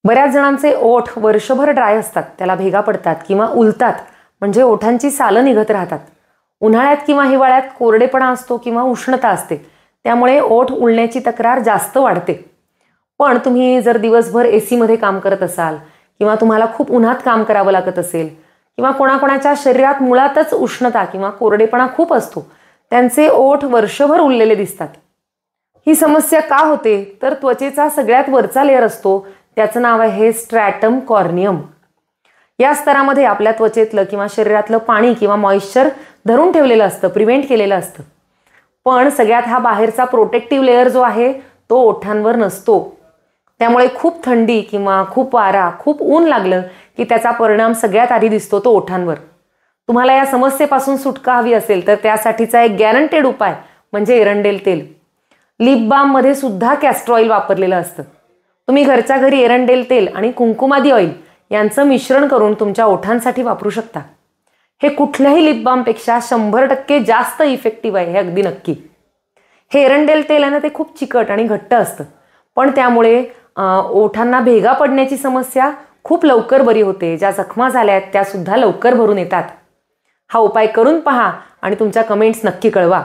बऱ्याच जणांचे ओठ वर्षभर ड्राय असतात, त्याला भेगा पडतात किंवा उलतात, म्हणजे ओठांची सालं निघत राहतात. उन्हाळ्यात किंवा हिवाळ्यात कोरडेपणा असतो किंवा उष्णता असते, त्यामुळे ओठ उलण्याची तक्रार जास्त वाढते. पण तुम्ही जर दिवसभर AC मध्ये काम करत असाल किंवा तुम्हाला खूप उन्हात काम करावं लागत असेल किंवा कोणाकोणाच्या शरीरात मुळातच उष्णता किंवा कोरडेपणा खूप असतो, त्यांचे ओठ वर्षभर उरलेले दिसतात. ही समस्या का होते? तर त्वचेचा सगळ्यात वरचा लेअर असतो, त्याचं नाव आहे स्ट्रॅटम कॉर्नियम. या स्तरामध्ये आपल्या त्वचेतलं किंवा शरीरातलं पाणी किंवा मॉइश्चर धरून ठेवलेलं असतं, प्रिव्हेंट केलेलं असतं. पण सगळ्यात हा बाहेरचा प्रोटेक्टिव्ह लेअर जो आहे तो ओठांवर नसतो. त्यामुळे खूप थंडी किंवा खूप वारा, खूप ऊन लागलं की त्याचा परिणाम सगळ्यात आधी दिसतो तो ओठांवर. तुम्हाला या समस्येपासून सुटका हवी असेल तर त्यासाठीचा एक गॅरंटेड उपाय म्हणजे एरंडेल तेल. लिप बाम मध्ये सुद्धा कॅस्टर ऑइल वापरलेलं असतं. तुम्ही घरच्या घरी एरंडेल तेल आणि कुंकुमादी ऑइल यांचं मिश्रण करून तुमच्या ओठांसाठी वापरू शकता. हे कुठल्याही लिप बामपेक्षा 100% जास्त इफेक्टिव्ह आहे, हे अगदी नक्की. हे एरंडेल तेल आहे ना, ते खूप चिकट आणि घट्ट असतं, पण त्यामुळे ओठांना भेगा पडण्याची समस्या खूप लवकर बरी होते. ज्या जखमा झाल्या आहेत त्या सुद्धा लवकर भरून येतात. हा उपाय करून पहा आणि तुमच्या कमेंट्स नक्की कळवा.